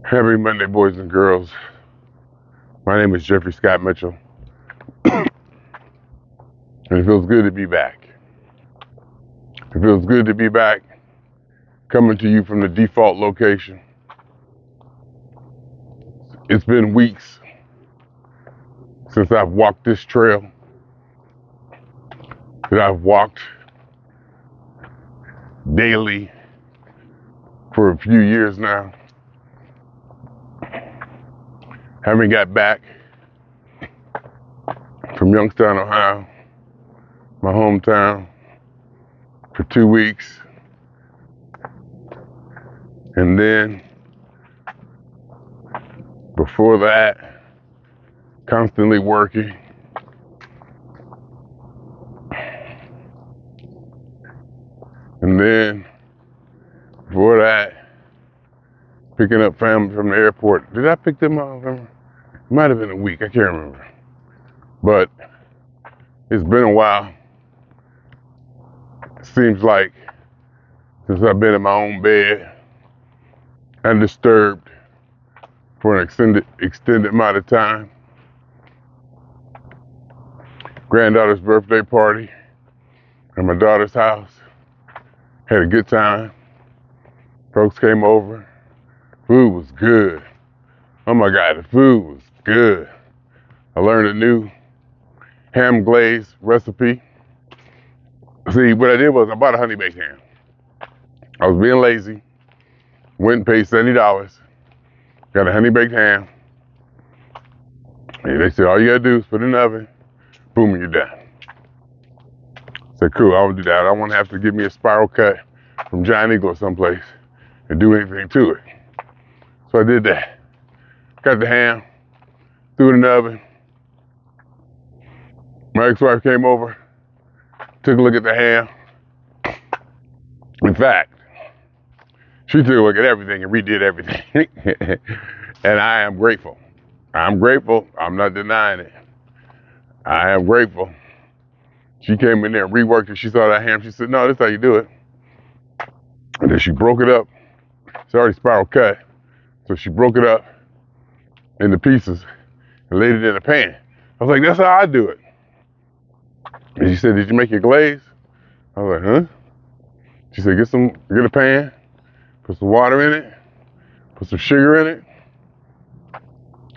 Happy Monday, boys and girls. My name is Jeffrey Scott Mitchell, and it feels good to be back. It feels good to be back, coming to you from the default location. It's been weeks since I've walked this trail that I've walked daily for a few years now. Haven't got back from Youngstown, Ohio, my hometown, for 2 weeks. And then before that, constantly working. And then before that, picking up family from the airport. Did I pick them up? It might have been a week, I can't remember. But it's been a while. It seems like since I've been in my own bed, undisturbed for an extended amount of time. Granddaughter's birthday party at my daughter's house. Had a good time. Folks came over. Food was good. Oh my God, the food was good. I learned a new ham glaze recipe. See, what I did was I bought a honey baked ham. I was being lazy. Went and paid $70. Got a honey baked ham. And they said, all you gotta do is put it in the oven. Boom, you're done. I said, cool, I will do that. I don't want to have to give me a spiral cut from Giant Eagle or someplace and do anything to it. So I did that. Got the ham, threw it in the oven. My ex-wife came over, took a look at the ham. In fact, she took a look at everything and redid everything. And I am grateful. I'm grateful. I'm not denying it. I am grateful. She came in there and reworked it. She saw that ham. She said, no, this is how you do it. And then she broke it up. It's already spiral cut. So she broke it up into pieces and laid it in a pan. I was like, that's how I do it. And she said, did you make your glaze? I was like, huh? She said, get a pan, put some water in it, put some sugar in it.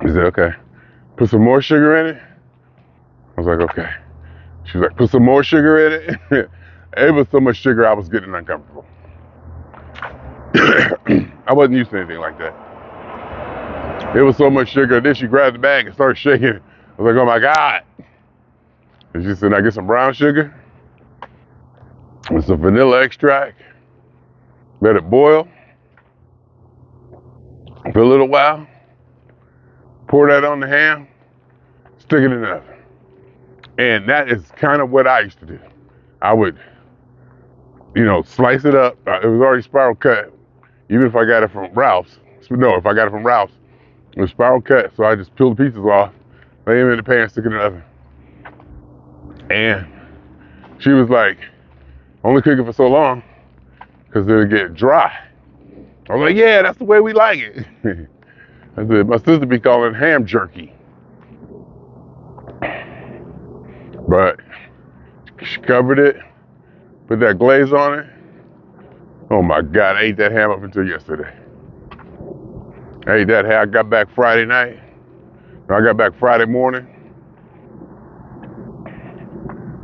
I said, okay. Put some more sugar in it. I was like, okay. She was like, put some more sugar in it. It was so much sugar, I was getting uncomfortable. I wasn't used to anything like that. It was so much sugar. Then she grabbed the bag and started shaking it. I was like, oh my God. And she said, now get some brown sugar with some vanilla extract. Let it boil for a little while. Pour that on the ham. Stick it in the oven. And that is kind of what I used to do. I would, slice it up. It was already spiral cut. Even if I got it from Ralph's. No, if I got it from Ralph's, it was spiral cut. So I just peeled the pieces off, lay them in the pan, stick it in the oven. And she was like, only cook it for so long because it'll get dry. I was like, yeah, that's the way we like it. I said, my sister be calling it ham jerky. But she covered it, put that glaze on it. Oh my God, I ate that ham up until yesterday. I ate that ham. I got back Friday night. I got back Friday morning.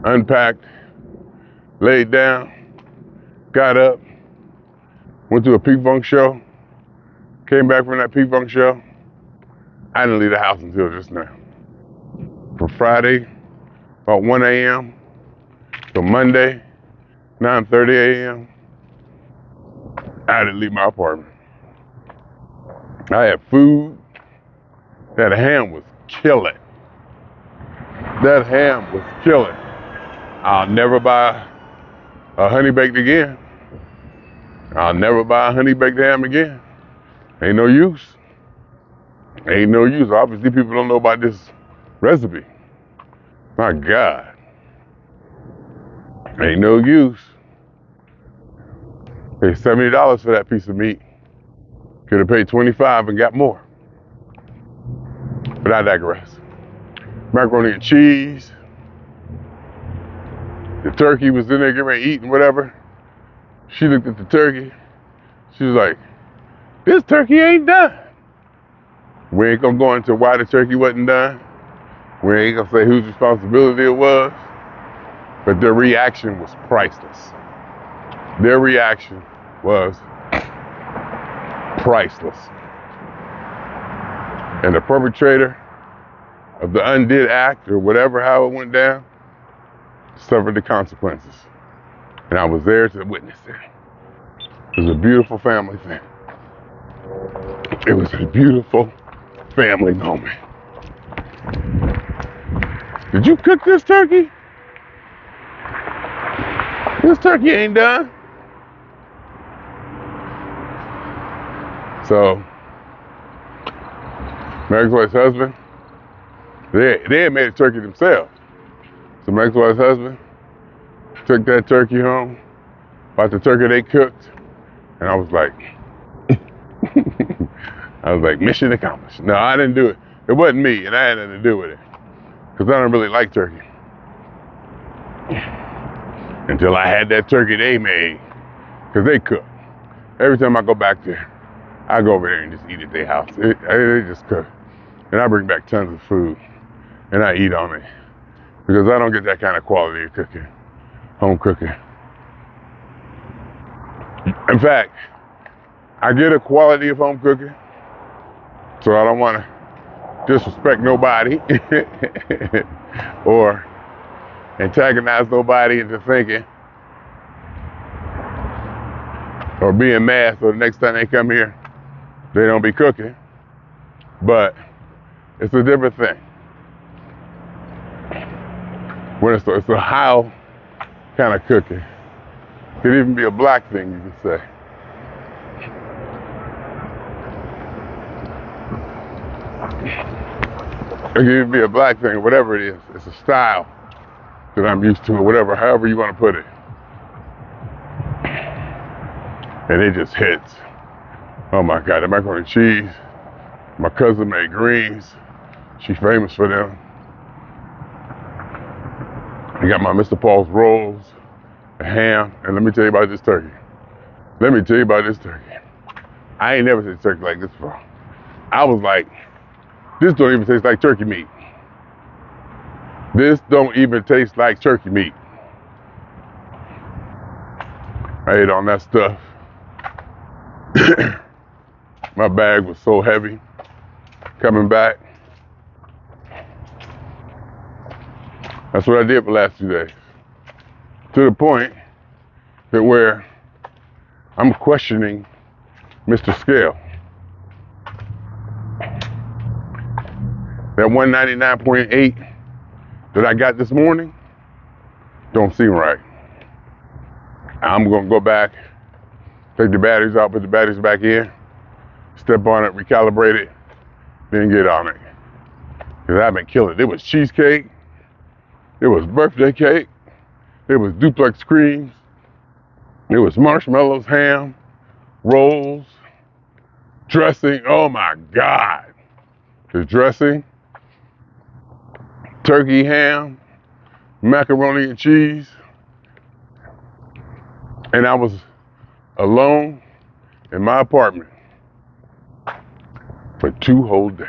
Unpacked, laid down, got up, went to a P-Funk show, came back from that P-Funk show. I didn't leave the house until just now. From Friday, about 1 a.m. to Monday, 9:30 a.m. I didn't leave my apartment. I had food. That ham was killing. That ham was killing. I'll never buy a honey baked again. I'll never buy a honey baked ham again. Ain't no use. Ain't no use. Obviously, people don't know about this recipe. My God. Ain't no use. Paid $70 for that piece of meat. Could have paid 25 and got more. But I digress. Macaroni and cheese. The turkey was in there getting ready to eat and whatever. She looked at the turkey. She was like, this turkey ain't done. We ain't gonna go into why the turkey wasn't done. We ain't gonna say whose responsibility it was. But their reaction was priceless. Their reaction was priceless. And the perpetrator of the undid act, or whatever, how it went down, suffered the consequences. And I was there to witness it. It was a beautiful family thing. It was a beautiful family moment. Did you cook this turkey? This turkey ain't done. So, my ex-wife's husband, they had made a turkey themselves. So my ex-wife's husband took that turkey home, bought the turkey they cooked, and I was like, mission accomplished. No, I didn't do it. It wasn't me, and I had nothing to do with it. Because I don't really like turkey. Until I had that turkey they made. Because they cook. Every time I go back there, I go over there and just eat at their house. They just cook. And I bring back tons of food. And I eat on it. Because I don't get that kind of quality of cooking. Home cooking. In fact, I get a quality of home cooking. So I don't want to disrespect nobody or antagonize nobody into thinking or being mad so the next time they come here they don't be cooking. But it's a different thing when it's a how kind of cooking. It could even be a black thing, you could say. It could even be a black thing, whatever it is. It's a style that I'm used to, or whatever, however you want to put it. And it just hits. Oh my God, the macaroni and cheese. My cousin made greens. She's famous for them. I got my Mr. Paul's rolls, a ham, and let me tell you about this turkey. I ain't never seen turkey like this before. I was like, this don't even taste like turkey meat. This don't even taste like turkey meat. I ate on that stuff. My bag was so heavy coming back. That's what I did for the last 2 days. To the point that where I'm questioning Mr. Scale. That 199.8 that I got this morning don't seem right. I'm gonna go back, take the batteries out, put the batteries back in, step on it, recalibrate it, then get on it. Because I've been killing it. It was cheesecake, it was birthday cake, it was duplex creams, it was marshmallows, ham, rolls, dressing. Oh my God. The dressing, turkey, ham, macaroni and cheese. And I was alone in my apartment for 2 whole days.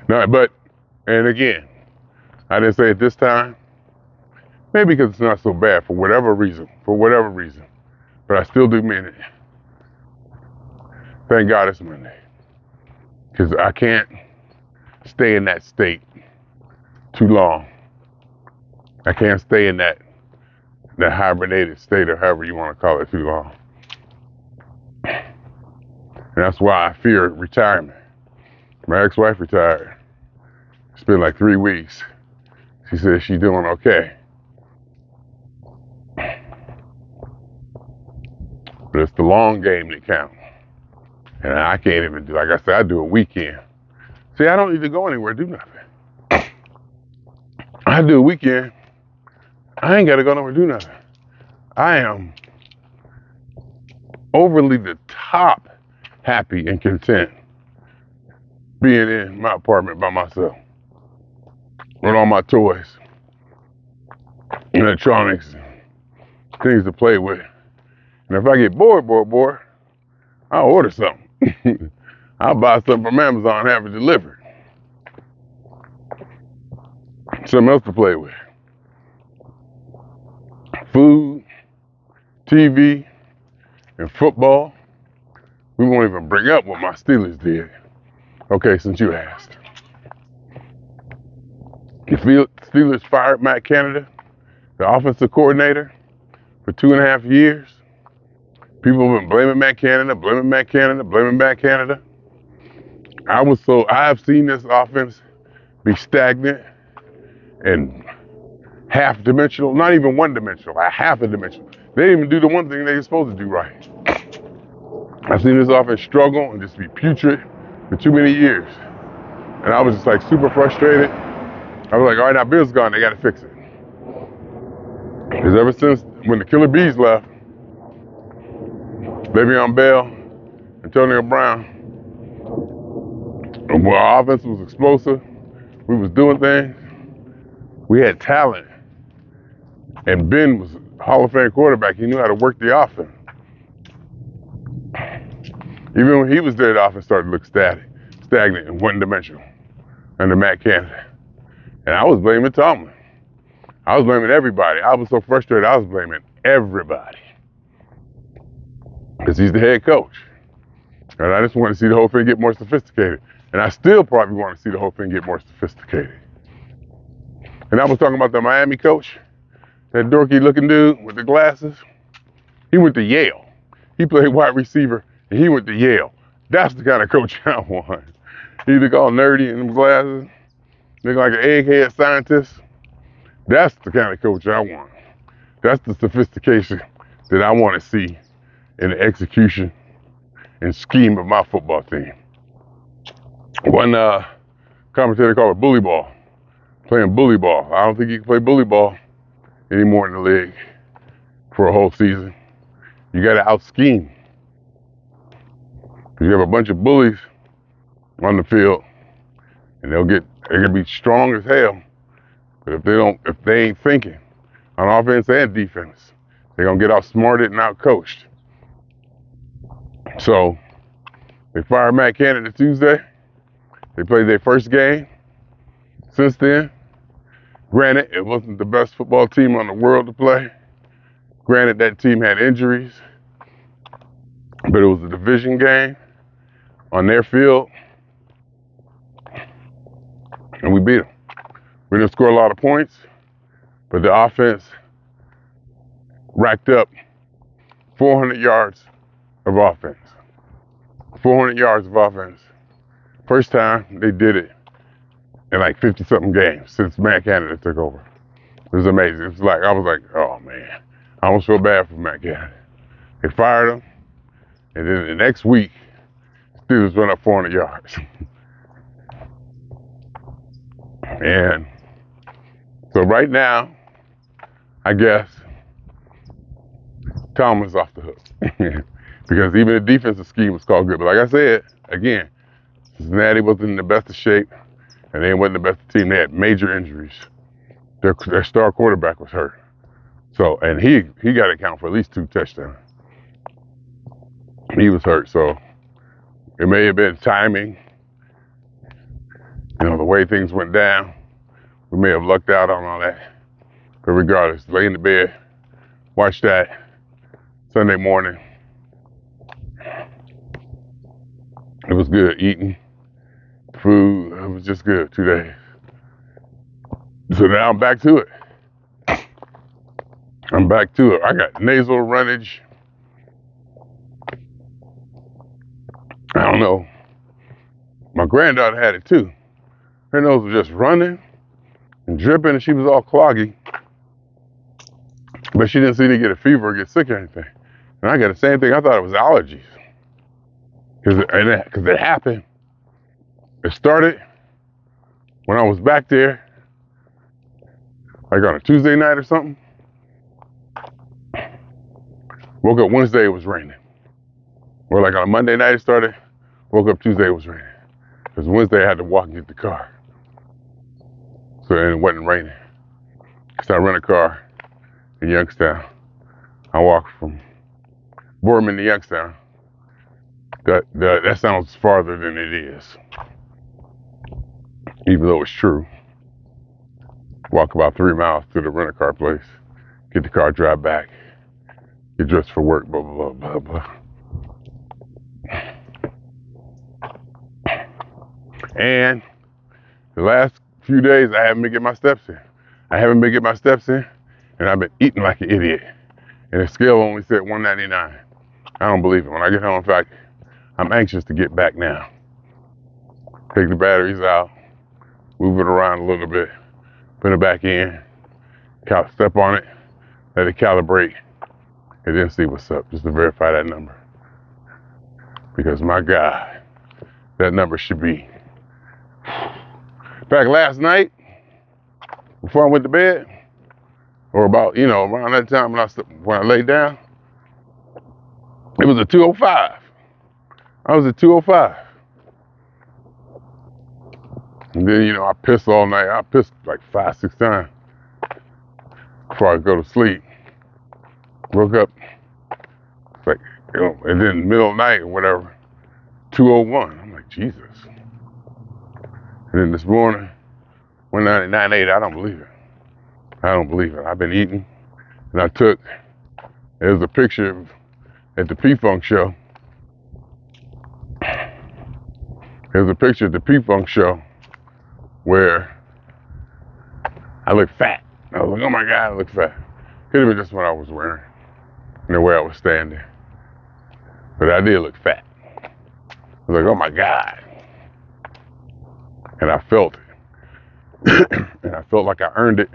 No, and again, I didn't say it this time, maybe because it's not so bad for whatever reason, but I still do mean it. Thank God it's Monday, because I can't stay in that state too long. I can't stay in that hibernated state, or however you want to call it, too long. And that's why I fear retirement. My ex-wife retired. It's been like 3 weeks. She says she's doing okay. But it's the long game that counts. And I can't even do, like I said, I do a weekend. See, I don't need to go anywhere, do nothing. I do a weekend. I ain't got to go nowhere, do nothing. I am overly the top happy and content being in my apartment by myself with all my toys, electronics, things to play with. And if I get bored, I'll order something. I'll buy something from Amazon and have it delivered. Something else to play with. Food, TV, and football. We won't even bring up what my Steelers did. Okay, since you asked. The Steelers fired Matt Canada, the offensive coordinator, for 2.5 years. People have been blaming Matt Canada, blaming Matt Canada, blaming Matt Canada. I have seen this offense be stagnant and half-dimensional, not even one-dimensional, half-a-dimensional. They didn't even do the one thing they were supposed to do right. I've seen this offense struggle and just be putrid for too many years. And I was just like super frustrated. I was like, all right, now Bill's gone, they gotta fix it. Because ever since when the Killer Bees left, Le'Veon Bell, Antonio Brown, our offense was explosive. We was doing things. We had talent. And Ben was a Hall of Fame quarterback. He knew how to work the offense. Even when he was there, the offense started to look stagnant and one-dimensional under Matt Canada. And I was blaming Tomlin. I was blaming everybody. I was so frustrated, I was blaming everybody. Because he's the head coach. And I just want to see the whole thing get more sophisticated. And I still probably want to see the whole thing get more sophisticated. And I was talking about the Miami coach, that dorky looking dude with the glasses. He went to Yale. He played wide receiver and he went to Yale. That's the kind of coach I want. He look all nerdy in them glasses, look like an egghead scientist. That's the kind of coach I want. That's the sophistication that I want to see in the execution and scheme of my football team. One commentator called it bully ball, playing bully ball. I don't think you can play bully ball anymore in the league for a whole season. You got to out-scheme. You have a bunch of bullies on the field, and they can be strong as hell, but if they ain't thinking on offense and defense, they're gonna get outsmarted and out-coached. So they fired Matt Canada Tuesday. They played their first game since then. Granted, it wasn't the best football team on the world to play. Granted, that team had injuries, but it was a division game on their field, and we beat them. We didn't score a lot of points, but the offense racked up 400 yards of offense. 400 yards of offense. First time they did it in like 50-something games since Matt Canada took over. It was amazing. It was like, I was like, oh man, I almost feel bad for Matt Canada. They fired him, and then the next week, Steelers run up 400 yards. And so right now, I guess Tomlin's off the hook. Because even the defensive scheme was called good. But like I said, again, Cincinnati wasn't in the best of shape, and they wasn't the best team. They had major injuries. Their star quarterback was hurt. So, and he got to account for at least 2 touchdowns. He was hurt, so it may have been timing. You know, the way things went down, we may have lucked out on all that. But regardless, lay in the bed, watch that Sunday morning. It was good eating, food, it was just good 2 days. So now I'm back to it. I got nasal runnage. I don't know. My granddaughter had it too. Her nose was just running and dripping, and she was all cloggy. But she didn't seem to get a fever or get sick or anything. And I got the same thing. I thought it was allergies. Because it happened. It started when I was back there, like on a Tuesday night or something. Woke up Wednesday, it was raining. Or like on a Monday night it started, woke up Tuesday, it was raining. Because Wednesday I had to walk and get the car. So then it wasn't raining. So I rent a car in Youngstown. I walk from Boardman to Youngstown. That sounds farther than it is. Even though it's true. Walk about 3 miles to the rent-a-car place, get the car, drive back, get dressed for work, blah, blah, blah, blah, blah. And the last few days, I haven't been getting my steps in. And I've been eating like an idiot. And the scale only said 199. I don't believe it. When I get home, in fact, I'm anxious to get back now. Take the batteries out, move it around a little bit, put it back in, step on it, let it calibrate, and then see what's up, just to verify that number. Because my God, that number should be. In fact, last night, before I went to bed, or about, around that time when I laid down, it was a 205. I was at 205. And then, I pissed all night. I pissed like 5-6 times before I go to sleep. Woke up, like, and then middle of the night or whatever, 201. I'm like, Jesus. And then this morning, 199.8, I don't believe it. I've been eating, and there's a picture at the P-Funk show. There's a picture at the P-Funk show where I look fat. I was like, oh my God, I look fat. Could have been just what I was wearing and the way I was standing. But I did look fat. I was like, oh my God. And I felt it. And I felt like I earned it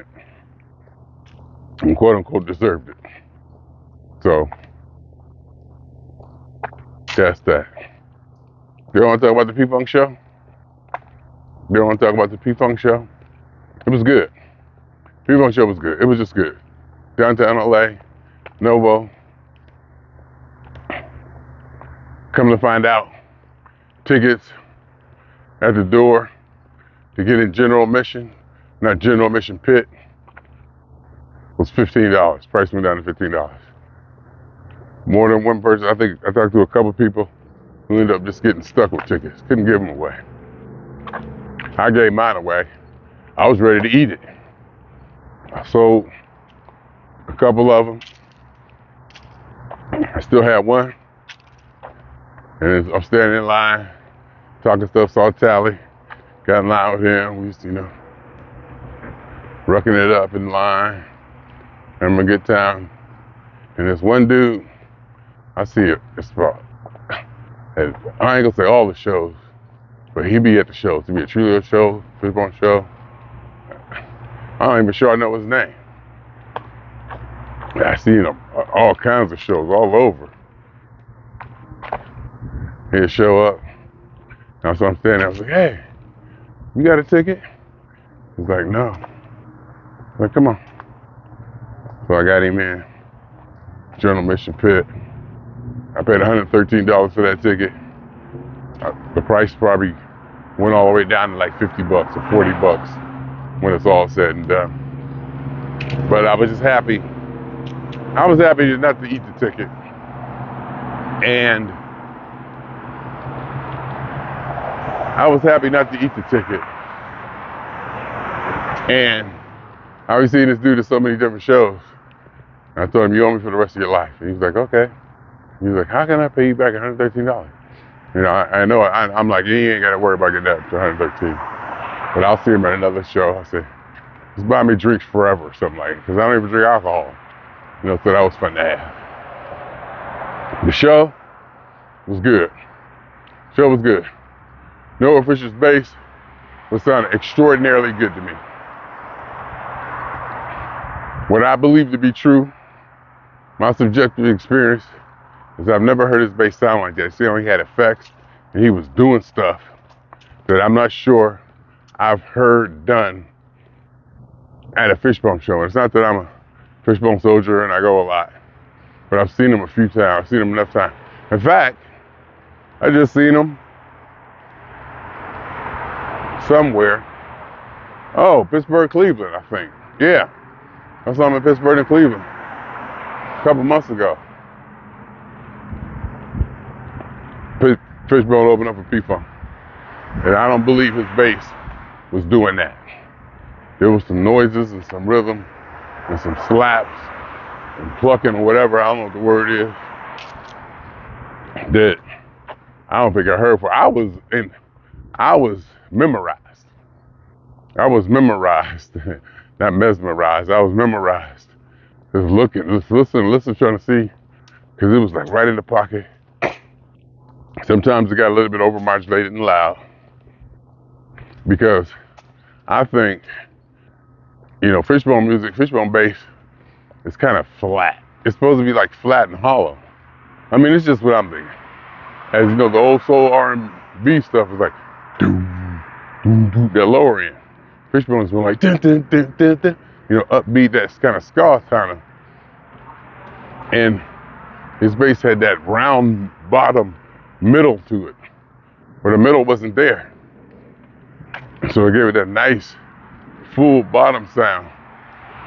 and quote unquote deserved it. So that's that. You don't want to talk about the P-Funk show? You don't want to talk about the P-Funk show? It was good. P-Funk show was good. It was just good. Downtown LA, Novo. Come to find out, tickets at the door to get in general admission, not general admission pit, was $15. Price went down to $15. More than one person. I think I talked to a couple people who ended up just getting stuck with tickets. Couldn't give them away. I gave mine away. I was ready to eat it. I sold a couple of them. I still had one. And I'm standing in line, talking stuff, saw Tally. Got in line with him. We used to, rucking it up in line. Having a good time. And this one dude, I see it. It's about, I ain't gonna say all the shows, but he be at the shows. He be at Trilio show, Fishbone show. I ain't even sure I know his name. I see him all kinds of shows all over. He'd show up. And so I'm standing there. I was like, hey, you got a ticket? He's like, no. I'm like, come on. So I got him in. General admission pit. I paid $113 for that ticket. The price probably went all the way down to like $50 or $40 when it's all said and done. But I was just happy. I was happy not to eat the ticket. And I was happy not to eat the ticket. And I was seeing this dude at so many different shows. I told him, you owe me for the rest of your life. And he was like, okay. He was like, how can I pay you back $113? I know, I'm like, you ain't got to worry about getting that for $113. But I'll see him at another show. I said, just buy me drinks forever or something like that. Because I don't even drink alcohol. So that was fun to have. The show was good. Show was good. Noah Fisher's bass was sounding extraordinarily good to me. What I believe to be true, my subjective experience, is I've never heard his bass sound like that. See how he had effects and he was doing stuff that I'm not sure I've heard done at a Fishbone show. It's not that I'm a Fishbone soldier and I go a lot, but I've seen them a few times. I've seen them enough times. In fact, I just seen them somewhere. Oh, Pittsburgh, Cleveland, I think. Yeah, I saw them in Pittsburgh and Cleveland a couple months ago. Fishbone opened up for P-Funk, and I don't believe his bass was doing that. There was some noises and some rhythm and some slaps and plucking or whatever, I don't know what the word is, that I don't think I heard for. I was memorized. I was memorized, not mesmerized. I was memorized. Just looking, just listen, trying to see, because it was like right in the pocket. Sometimes it got a little bit overmodulated and loud, because I think, Fishbone music, Fishbone bass is kind of flat. It's supposed to be like flat and hollow. I mean, it's just what I'm thinking. As you know, the old soul R&B stuff is like, doom, doom, doom, that lower end. Fishbone is more like, dun, dun, dun, dun, dun, upbeat, that's kind of ska kind of. And his bass had that round bottom middle to it, where the middle wasn't there. So it gave it that nice, full bottom sound.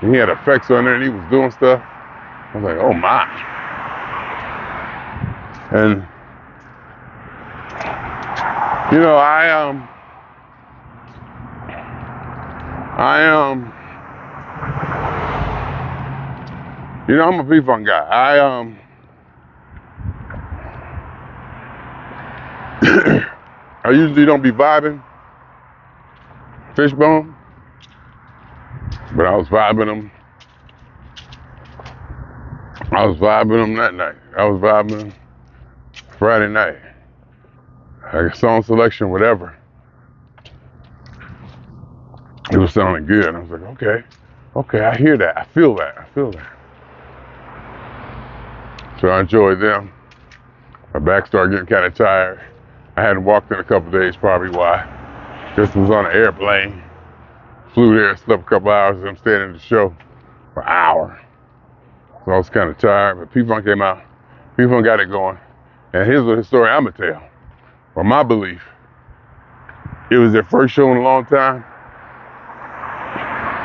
And he had effects on there and he was doing stuff. I was like, oh my. And, I'm a P-Funk guy. I usually don't be vibing Fishbone, but I was vibing him. I was vibing him that night. I was vibing him Friday night. Like a song selection, whatever. It was sounding good. I was like, okay, I hear that. I feel that. So I enjoyed them. My back started getting kind of tired. I hadn't walked in a couple of days, probably why. Just was on an airplane. Flew there, slept a couple hours, and I'm staying in the show for an hour. So I was kind of tired, but P-Funk came out. P-Funk got it going. And here's the story I'm going to tell. From my belief, it was their first show in a long time,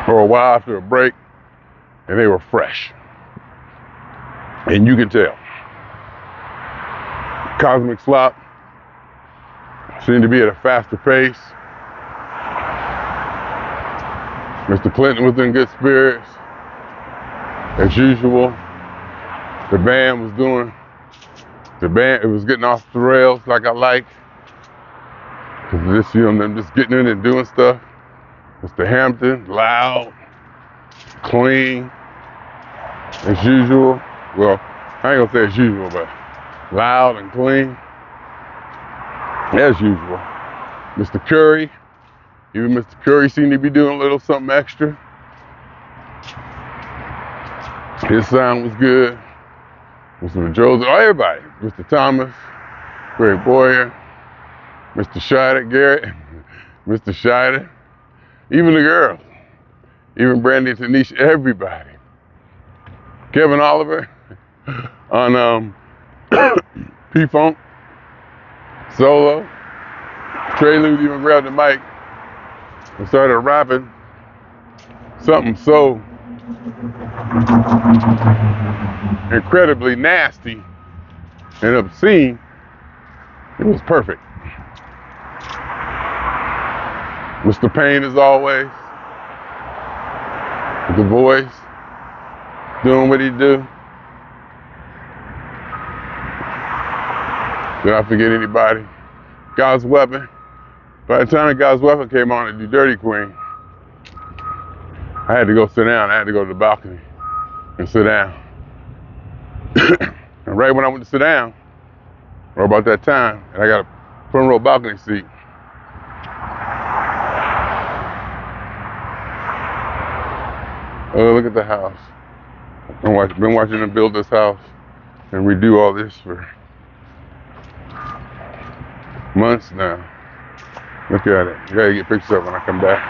or a while after a break, and they were fresh. And you can tell. Cosmic Slop seemed to be at a faster pace. Mr. Clinton was in good spirits, as usual. The band it was getting off the rails like I like. Cause them just getting in and doing stuff. Mr. Hampton, loud, clean, as usual. Well, I ain't gonna say as usual, but loud and clean, as usual. Mr. Curry, even Mr. Curry seemed to be doing a little something extra. His sound was good. Mr. Joseph, everybody. Mr. Thomas, Greg Boyer, Mr. Scheider, Garrett, Mr. Scheider, even the girls, even Brandy and Tanisha, everybody. Kevin Oliver on P-Funk, solo. Trey Lou even grabbed the mic and started rapping something so incredibly nasty and obscene. It was perfect. Mr. Payne, as always, with the voice, doing what he do. Did I forget anybody? God's Weapon. By the time God's Weapon came on to do Dirty Queen, I had to go sit down. I had to go to the balcony and sit down. And right when I went to sit down, or about that time, and I got a front row balcony seat, oh, look at the house. I've been watching them build this house and redo all this for months now. Look at it. You gotta get pictures of it when I come back.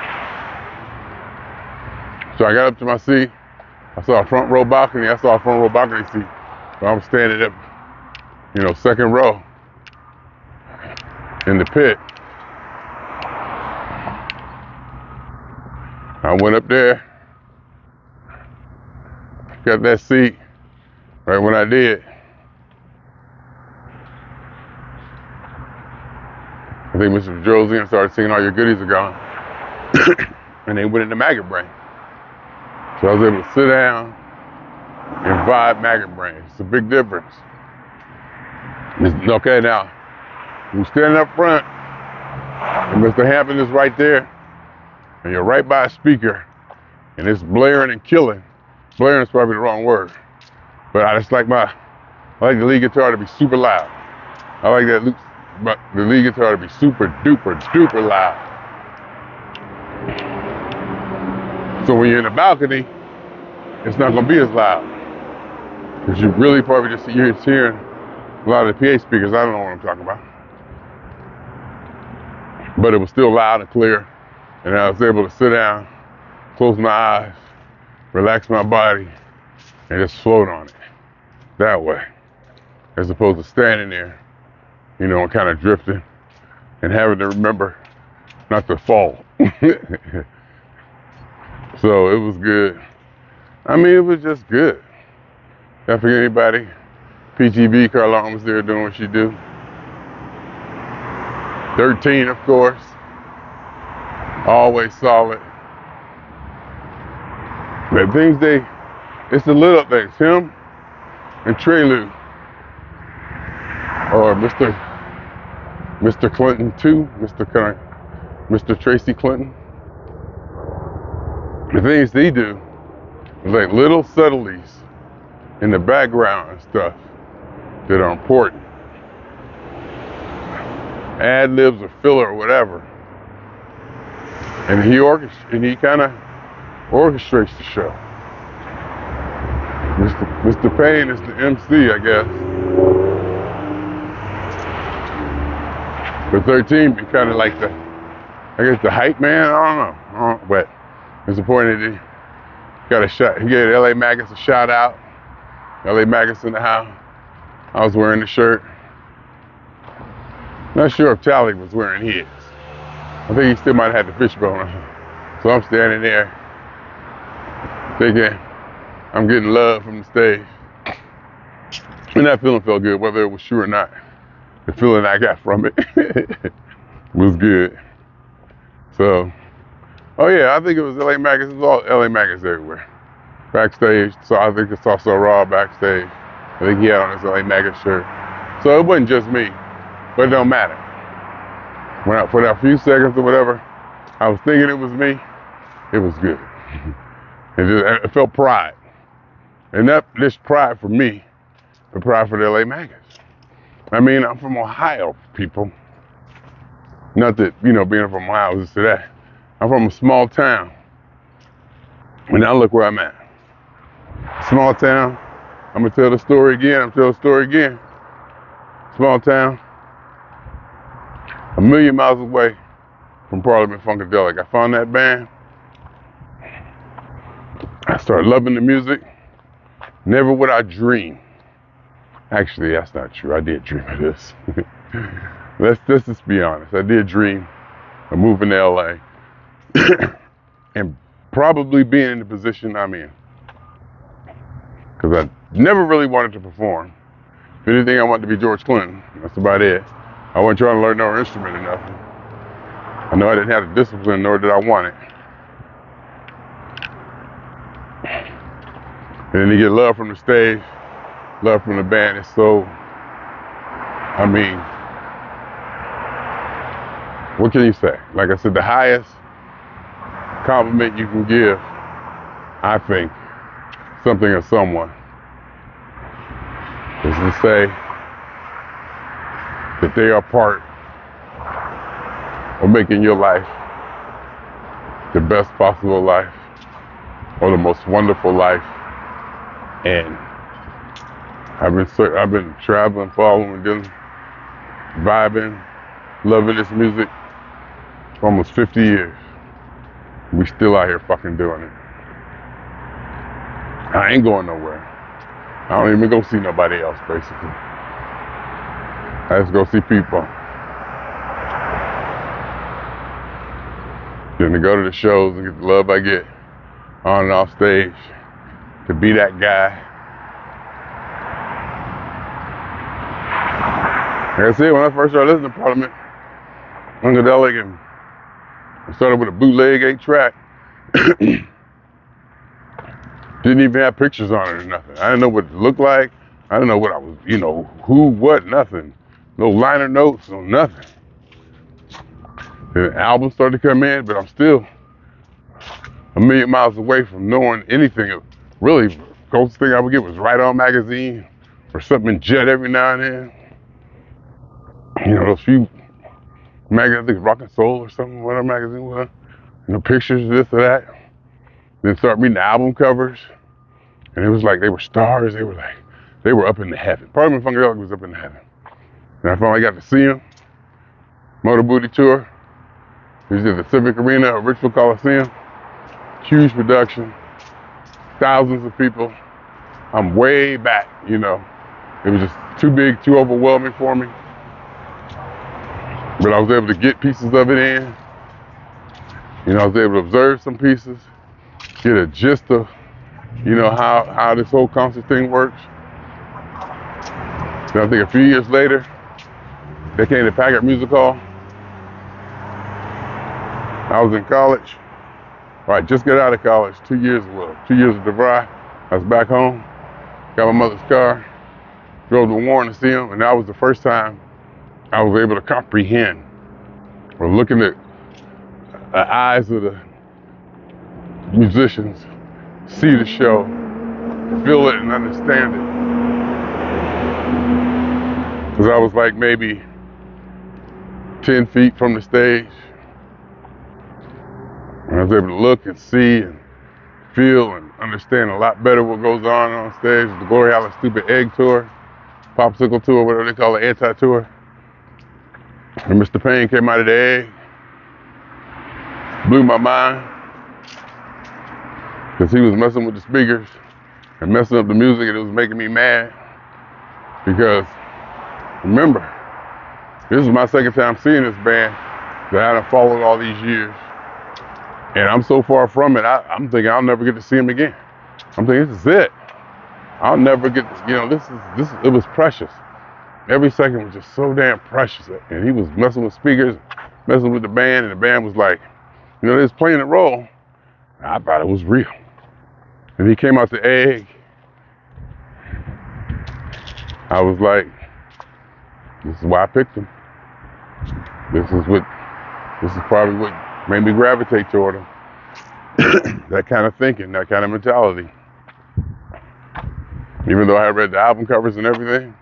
So I got up to my seat. I saw a front row balcony. I saw a front row balcony seat So I'm standing up, second row in the pit. I went up there, got that seat. Right when I did, I think Mr. Josian started singing "All Your Goodies Are Gone," and they went into Maggot Brain. So I was able to sit down and vibe Maggot Brain. It's a big difference. Okay, now, you're standing up front, and Mr. Hampton is right there, and you're right by a speaker, and it's blaring and killing. Blaring is probably the wrong word, but I like the lead guitar to be super loud. I like the lead guitar to be super duper duper loud. So when you're in the balcony, it's not gonna be as loud. Because you really probably you're hearing a lot of the PA speakers. I don't know what I'm talking about. But it was still loud and clear. And I was able to sit down, close my eyes, relax my body, and just float on it that way. As opposed to standing there, and kind of drifting and having to remember not to fall. So it was good. I mean, it was just good. Don't forget anybody. PGB, Carla was there doing what she do. 13, of course. Always solid. But it's the little things. Him and Trelu. Or Mr. Clinton too. Mr. Tracy Clinton. The things they do is like little subtleties in the background and stuff that are important. Ad-libs or filler or whatever. And he kind of orchestrates the show. Mr. Payne is the MC, I guess. But 13 be kind of like the hype man. I don't know. But it's the point that he got a shot. He gave LA Magus a shout out. LA Magus in the house. I was wearing the shirt. Not sure if Tally was wearing his. I think he still might have had the fishbone on. So I'm standing there thinking I'm getting love from the stage. And that feeling felt good, whether it was true or not. The feeling I got from it was good. So, oh yeah, I think it was LA Magus. It was all LA Magus everywhere. Backstage, so I think it's also Raw backstage. I think he had on his LA Magus shirt. So it wasn't just me, but it don't matter. For that few seconds or whatever, I was thinking it was me, it was good. It felt pride. And this pride for me, the pride for the LA Magus. I mean, I'm from Ohio, people. Not that, being from Ohio is to that. I'm from a small town. And now look where I'm at. Small town. I'm gonna tell the story again. Small town. A million miles away from Parliament Funkadelic. I found that band. I started loving the music. Never would I dream. Actually, that's not true. I did dream of this. Let's just be honest. I did dream of moving to LA and probably being in the position I'm in. Because I never really wanted to perform. If anything, I wanted to be George Clinton. That's about it. I wasn't trying to learn no instrument or nothing. I know I didn't have the discipline, nor did I want it. And then to get love from the stage, love from the band is so, what can you say? Like I said, the highest compliment you can give, I think, something or someone, is to say that they are part of making your life the best possible life or the most wonderful life. And I've been traveling, following, doing, vibing, loving this music for almost 50 years. We still out here fucking doing it. I ain't going nowhere. I don't even go see nobody else, basically. I just go see people. Then to go to the shows and get the love I get on and off stage, to be that guy. Like I said, when I first started listening to Parliament, Funkadelic, and I started with a bootleg 8-track. Didn't even have pictures on it or nothing. I didn't know what it looked like. I didn't know what I was, who, what, nothing. No liner notes, no nothing. The album started to come in, but I'm still a million miles away from knowing anything. Really, the closest thing I would get was Right On magazine or something in Jet every now and then. Those few magazines, I think Rock and Soul or something, whatever magazine was. Pictures, this or that. Then start reading the album covers. And it was like they were stars. They were up in the heaven. Parliament Funkadelic was up in the heaven. And I finally got to see him. Motor Booty Tour. He was at the Civic Arena of Richfield Coliseum. Huge production. Thousands of people. I'm way back, It was just too big, too overwhelming for me. But I was able to get pieces of it in. I was able to observe some pieces. Get a gist of, how this whole concert thing works. And I think a few years later, they came to Packard Music Hall. I was in college. I just got out of college, 2 years of DeVry. I was back home, got my mother's car, drove to Warren to see him, and that was the first time I was able to comprehend or looking at the eyes of the musicians, see the show, feel it and understand it. Because I was like maybe 10 feet from the stage. And I was able to look and see and feel and understand a lot better what goes on stage. The Glory Hole Stupid Egg Tour, Popsicle Tour, whatever they call it, Anti-Tour. And Mr. Payne came out of the egg. Blew my mind. Because he was messing with the speakers and messing up the music, and it was making me mad. Because, remember, this is my second time seeing this band that I haven't followed all these years. And I'm so far from it, I'm thinking I'll never get to see him again. I'm thinking this is it. I'll never get this, it was precious. Every second was just so damn precious. And he was messing with speakers, messing with the band, and the band was like, they was playing the role. I thought it was real. And he came out the egg. I was like, this is why I picked him. This is probably what made me gravitate toward him. That kind of thinking, that kind of mentality. Even though I had read the album covers and everything,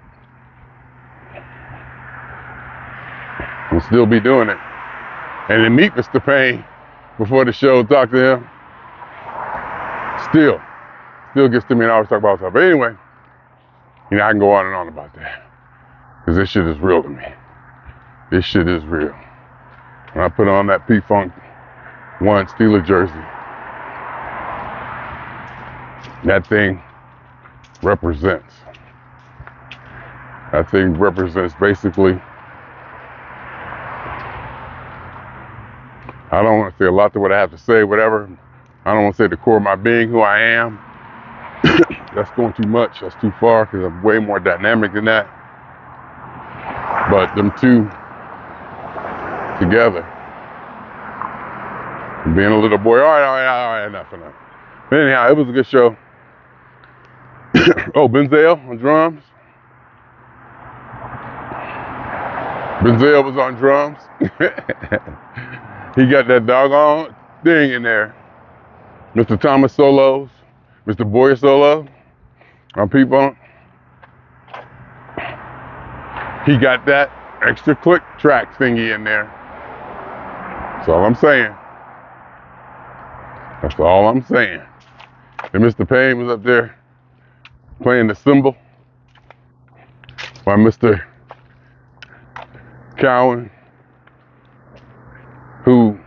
I'll still be doing it. And then meet Mr. Payne before the show, talk to him. Still gets to me, and I always talk about stuff. But anyway, I can go on and on about that. Because this shit is real to me. This shit is real. When I put on that P-Funk 1 Steeler jersey, that thing represents. That thing represents basically, I don't want to say a lot to what I have to say, whatever. I don't want to say the core of my being, who I am. That's going too much, that's too far, because I'm way more dynamic than that. But them two together, being a little boy, all right, enough. But anyhow, it was a good show. Oh, Benzel on drums. Benzel was on drums. He got that doggone thing in there. Mr. Thomas solos, Mr. Boyer solo on P-Funk. He got that extra click track thingy in there. That's all I'm saying. That's all I'm saying. And Mr. Payne was up there playing the cymbal while Mr. Cowan, who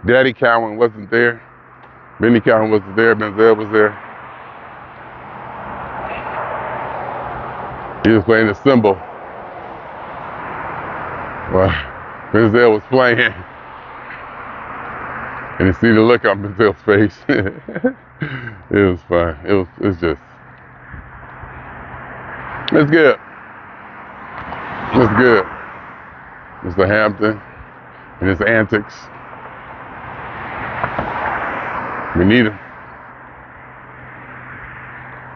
Daddy Cowan wasn't there, Benny Cowan wasn't there, Benzel was there. He was playing the cymbal while Denzel was playing. And you see the look on Denzel's face. It was fun. It's good. It's good. Mr. Hampton and his antics. We need him.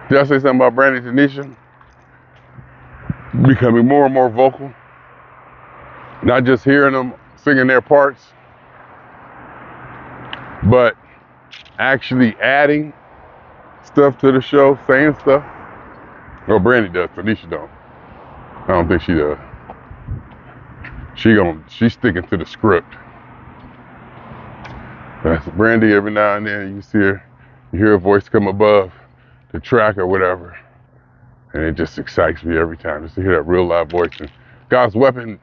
Did I say something about Brandy and Tanisha? Becoming more and more vocal. Not just hearing them singing their parts, but actually adding stuff to the show, saying stuff. Well, Brandy does, Tanisha don't. I don't think she does. She's sticking to the script. That's Brandy. Every now and then you hear a voice come above the track or whatever, and it just excites me every time just to hear that real loud voice. And God's Weapon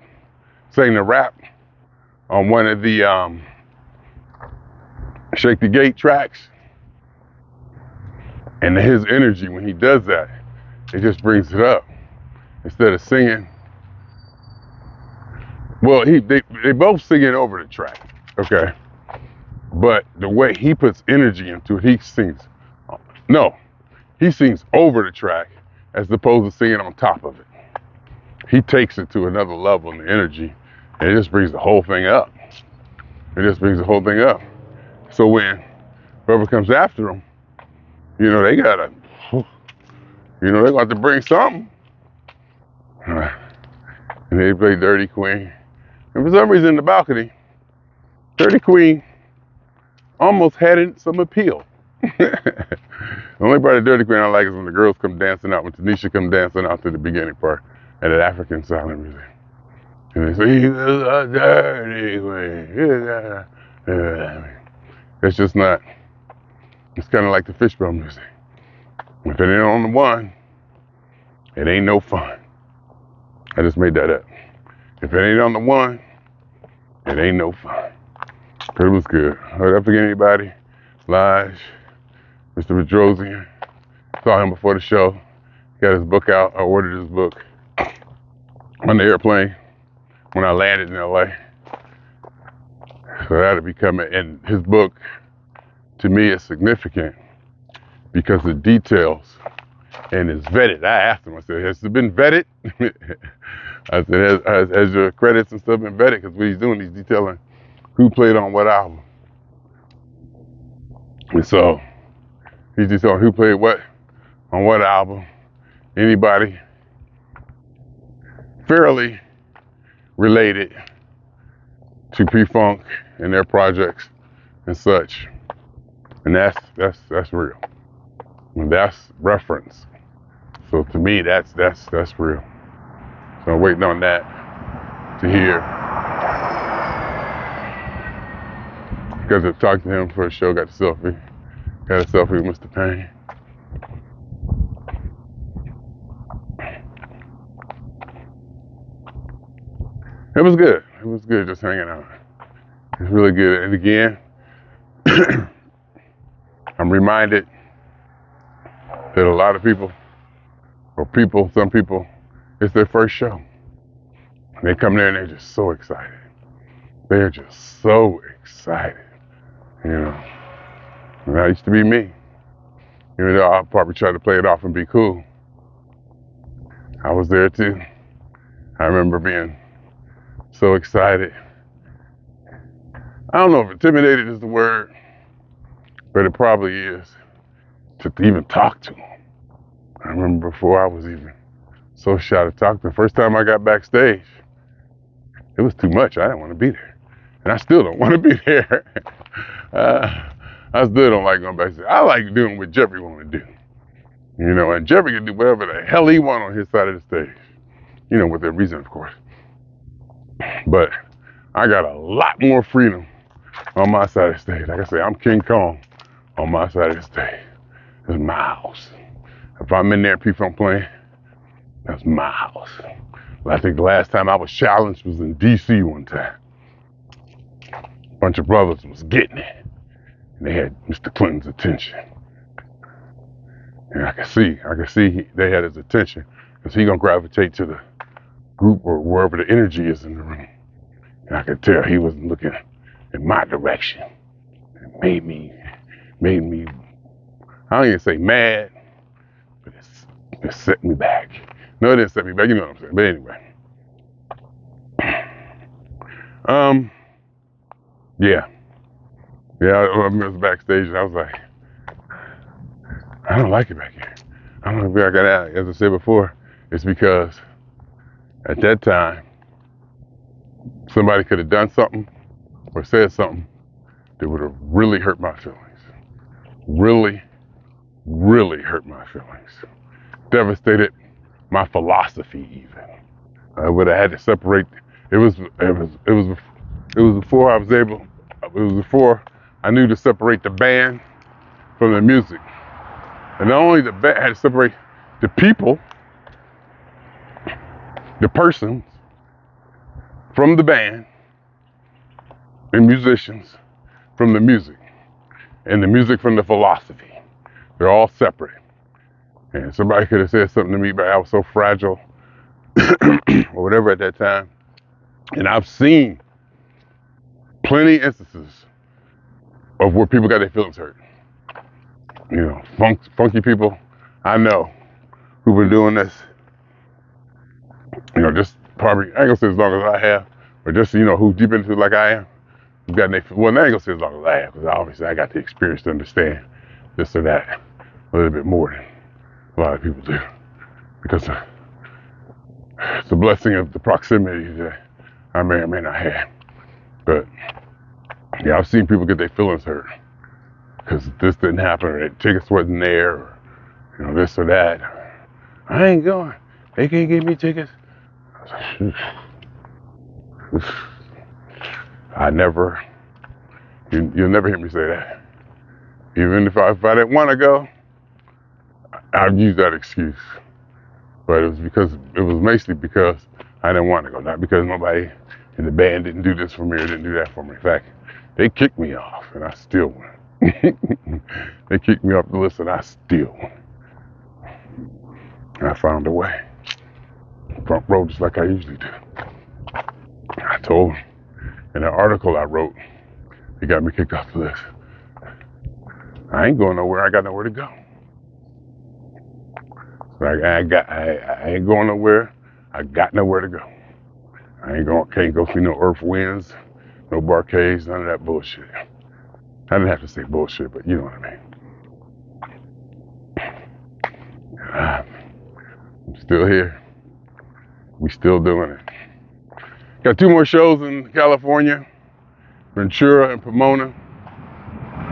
sang the rap on one of the Shake the Gate tracks, and his energy when he does that, it just brings it up. Instead of singing, well, they both sing it over the track, okay? But the way he puts energy into it, he sings over the track as opposed to singing on top of it. He takes it to another level in the energy, and it just brings the whole thing up. So when whoever comes after him, they got to bring something. And they play Dirty Queen. And for some reason in the balcony, Dirty Queen almost had some appeal. The only part of Dirty Queen I like is when the girls come dancing out, when Tanisha come dancing out to the beginning part at that African silent music. And they say, he's a dirty queen. It's just not, it's kind of like the Fishbone music. If it ain't on the one, it ain't no fun. I just made that up. If it ain't on the one, it ain't no fun. But it was good. Did I forget anybody? Lige, Mr. Bedrosian. Saw him before the show. Got his book out. I ordered his book on the airplane when I landed in LA. So that'll be coming. And his book, to me, is significant because the details and it's vetted. I asked him, I said, has it been vetted? I said, has your credits and stuff been vetted? Because what he's doing, he's detailing who played on what album. And so he's detailing who played what on what album. Anybody fairly related to P-Funk and their projects and such. And that's real. And that's reference. So to me, that's real. So I'm waiting on that to hear. Got to talk to him for a show, got a selfie with Mr. Payne. It was good just hanging out. It's really good. And again, I'm reminded that a lot of people, some people, it's their first show. And they come there and they're just so excited. They're just so excited, And that used to be me. Even though I'll probably try to play it off and be cool. I was there too. I remember being so excited. I don't know if intimidated is the word, but it probably is, to even talk to him. I remember before I was even so shy to talk to him. First time I got backstage, it was too much. I didn't want to be there. And I still don't want to be there. I still don't like going backstage. I like doing what Jeffery want to do. And Jeffery can do whatever the hell he want on his side of the stage. With their reason, of course. But I got a lot more freedom on my side of the stage. Like I say, I'm King Kong on my side of the stage. It's my house. If I'm in there, P-Funk playing, that's my house. But I think the last time I was challenged was in DC one time. A bunch of brothers was getting it. And they had Mr. Clinton's attention. And I could see they had his attention. because he's gonna gravitate to the group or wherever the energy is in the room. And I could tell he wasn't looking in my direction. It made me, I don't even say mad, but it set me back. No, it didn't set me back, you know what I'm saying. But anyway. Yeah, I was backstage and I was like, I don't like it back here. I don't know if I got out. As I said before, it's because at that time, somebody could have done something or said something that would have really hurt my feelings. Really, really hurt my feelings. Devastated my philosophy even. I would have had to separate. It was before I was able. It was before I knew to separate the band from the music. And not only the band, I had to separate the people, the persons, from the band, and musicians from the music, and the music from the philosophy. They're all separate. And somebody could have said something to me, but I was so fragile or whatever at that time. And I've seen plenty of instances of where people got their feelings hurt. You know, funky people I know who've been doing this, you know, just probably, I ain't gonna say as long as I have, or just, you know, who's deep into it like I am, who've gotten their, well, I ain't gonna say as long as I have, because obviously I got the experience to understand this or that a little bit more than a lot of people do. Because it's a blessing of the proximity that I may or may not have. But yeah, I've seen people get their feelings hurt because this didn't happen, or their tickets wasn't there, or, you know, this or that. I ain't going. They can't give me tickets. I was like, I never, you'll never hear me say that. Even if I didn't want to go, I'd use that excuse. But it was mostly because I didn't want to go, not because nobody in the band didn't do this for me or didn't do that for me. In fact, they kicked me off and I still went. They kicked me off the list and I still went. And I found a way. Front row just like I usually do. I told them in an article I wrote, it got me kicked off the list. I ain't going nowhere, I got nowhere to go. I ain't going nowhere. I got nowhere to go. Can't go see no Earth Winds, no Barcades, none of that bullshit. I didn't have to say bullshit, but you know what I mean. I'm still here. We still doing it. Got 2 more shows in California, Ventura and Pomona.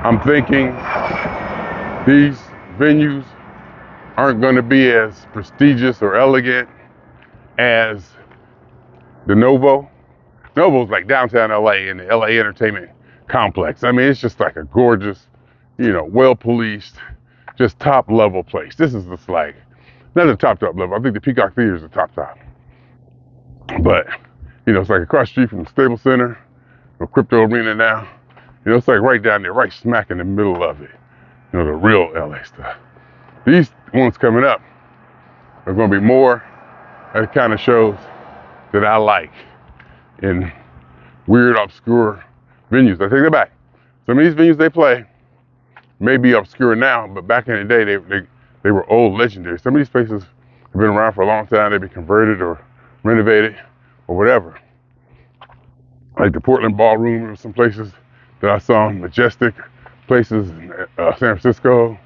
I'm thinking these venues aren't going to be as prestigious or elegant as the Novo. Novo's like downtown LA in the LA Entertainment Complex. I mean, it's just like a gorgeous, you know, well-policed, just top-level place. This is just like, not the top level. I think the Peacock Theater is the top. But, you know, it's like across the street from the Staples Center, or Crypto Arena now. You know, it's like right down there, right smack in the middle of it. You know, the real LA stuff. These ones coming up are going to be more of the kind of shows that I like in weird, obscure venues. I take that back. Some of these venues they play may be obscure now, but back in the day, they were old legendary. Some of these places have been around for a long time. They've been converted or renovated or whatever. Like the Portland Ballroom or some places that I saw, majestic places in San Francisco.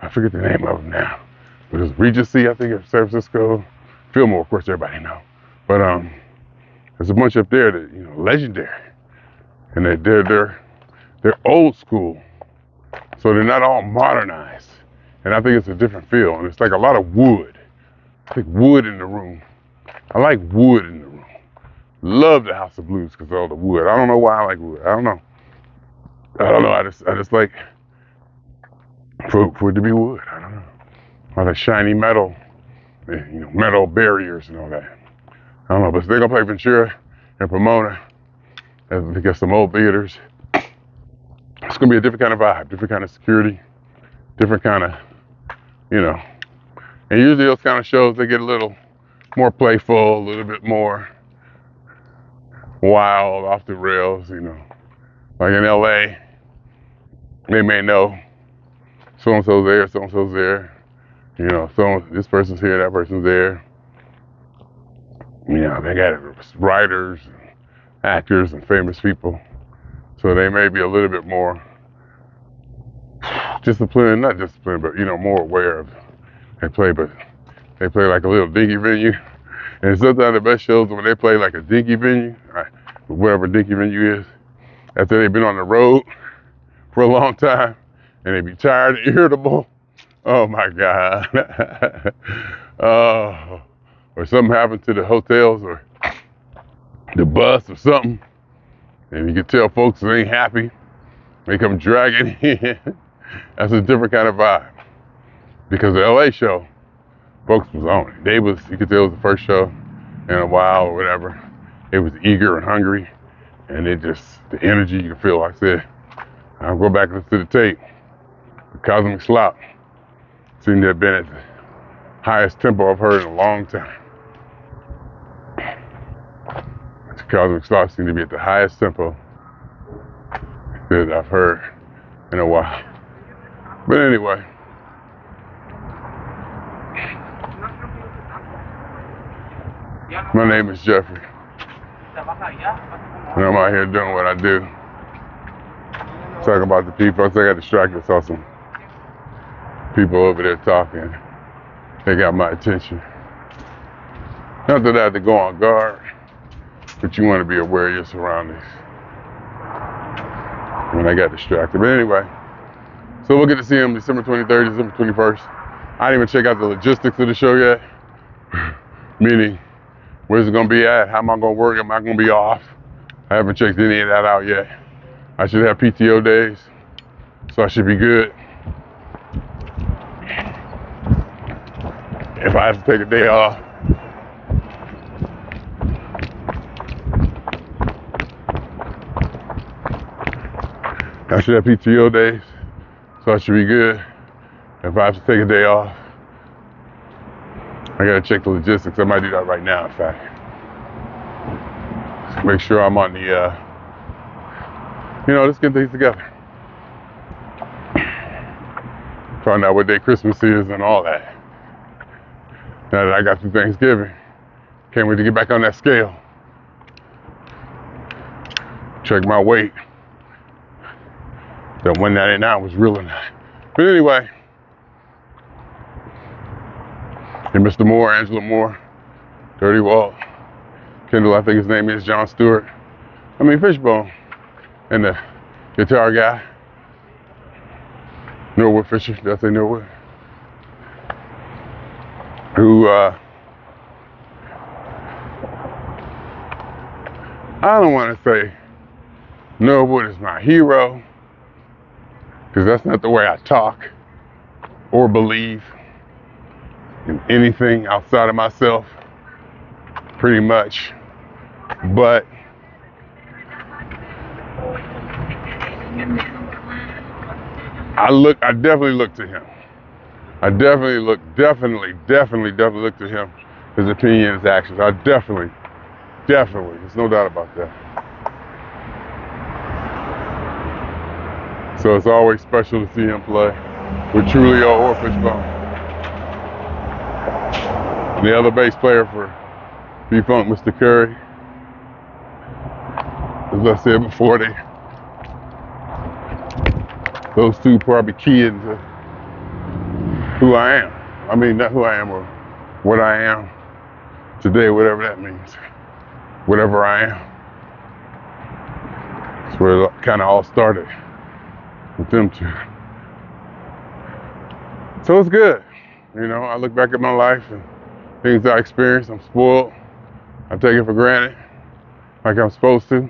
I forget the name of them now. But it was Regency, I think, of San Francisco. Fillmore, of course, everybody know. But there's a bunch up there that, you know, legendary. And they're old school. So they're not all modernized. And I think it's a different feel. And it's like a lot of wood. I think wood in the room. I like wood in the room. Love the House of Blues because of all the wood. I don't know why I like wood. I don't know. I just like for it to be wood. I don't know. All that shiny metal, you know, metal barriers and all that. I don't know, but they're gonna play Ventura and Pomona. They got some old theaters. It's gonna be a different kind of vibe, different kind of security, different kind of, you know, And usually those kind of shows, they get a little more playful, a little bit more wild, off the rails, you know. Like in LA, they may know so-and-so's there, so-and-so's there. You know, so this person's here, that person's there. You know, they got writers, actors, and famous people. So they may be a little bit more disciplined, not disciplined, but, you know, more aware of they play like a little dinky venue. And sometimes the best shows when they play like a dinky venue, right, whatever dinky venue is, after they've been on the road for a long time and they be tired and irritable. Oh my God. Or something happened to the hotels or the bus or something. And you can tell folks that ain't happy. They come dragging in. That's a different kind of vibe. Because the LA show, folks was on it. You could tell it was the first show in a while or whatever. It was eager and hungry. And the energy you could feel, like I said, I'll go back and listen to the tape. The Cosmic Slop seemed to have been at the highest tempo I've heard in a long time. The Cosmic Slop seemed to be at the highest tempo that I've heard in a while. But anyway, my name is Jeffrey, and I'm out here doing what I do. Talking about the people. I got distracted, saw some people over there talking. They got my attention. Not that I have to go on guard, but you want to be aware of your surroundings. When I got distracted. But anyway, so we'll get to see him December 23rd, December 21st. I didn't even check out the logistics of the show yet. Meaning, where's it going to be at? How am I going to work? Am I going to be off? I haven't checked any of that out yet. I should have PTO days, so I should be good. If I have to take a day off, I should have PTO days, so I should be good. If I have to take a day off, I gotta check the logistics. I might do that right now, in fact. Make sure I'm on the, let's get things together. Find out what day Christmas is and all that. Now that I got through Thanksgiving, can't wait to get back on that scale. Check my weight. That 199 was real or not. But anyway, and Mr. Moore, Angela Moore, Dirty Walt, Kendall, I think his name is John Stewart. Fishbone, and the guitar guy, Norwood Fisher, did I say Norwood? Who, I don't want to say Norwood is my hero, because that's not the way I talk or believe in anything outside of myself, pretty much. But I definitely look to him. I definitely look to him, his opinion, his actions. I definitely, there's no doubt about that. So it's always special to see him play with Trulio or Fishbone. And the other bass player for B-Funk, Mr. Curry. As I said before, those two probably key into who I am. Not who I am, or what I am today, whatever that means. Whatever I am. That's where it kind of all started with them two. So it's good. I look back at my life and things I experienced. I'm spoiled. I take it for granted, like I'm supposed to.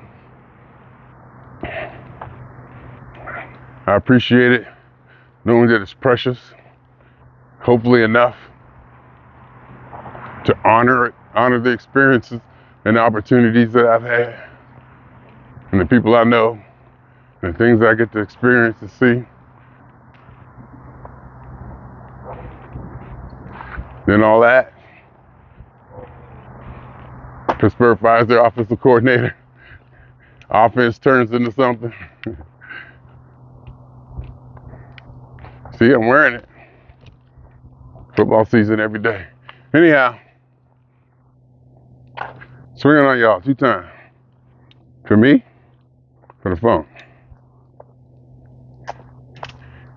I appreciate it, knowing that it's precious, hopefully enough to honor the experiences and the opportunities that I've had, and the people I know, and the things I get to experience and see. Then all that, Pittsburgh fires their offensive coordinator. Offense turns into something. See, I'm wearing it. Football season every day. Anyhow, swinging on y'all 2 times. For me, for the phone.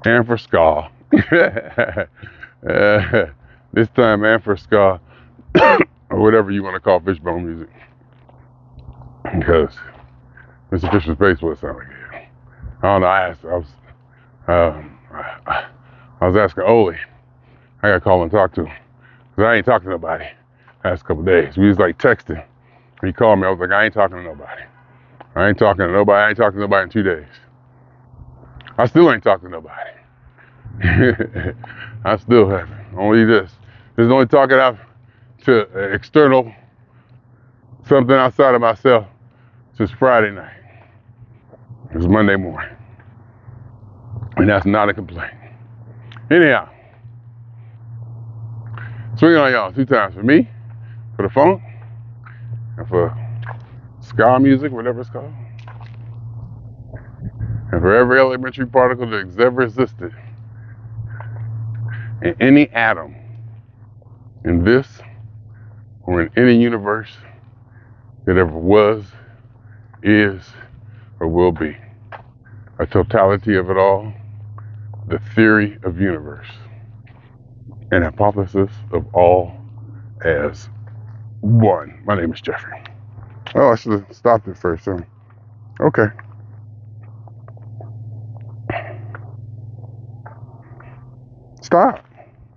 And for ska. This time, and for ska. Or whatever you want to call fishbone music. Because Mr. Fisher's bass would sound like it. I don't know, I was asking Ole. I gotta call and talk to him. Because I ain't talking to nobody last couple of days. We was like texting. He called me, I was like, I ain't talking to nobody. I ain't talking to nobody in 2 days. I still ain't talking to nobody. I still haven't. Only this. There's only talking out to external, something outside of myself since Friday night. It was Monday morning. And that's not a complaint. Anyhow, swinging on y'all 2 times for me, for the phone, and for ska music, whatever it's called. And for every elementary particle that's ever existed in any atom in this or in any universe that ever was, is, or will be. A totality of it all, the theory of universe, an hypothesis of all as one. My name is Jeffrey. Oh, I should have stopped it first. Okay.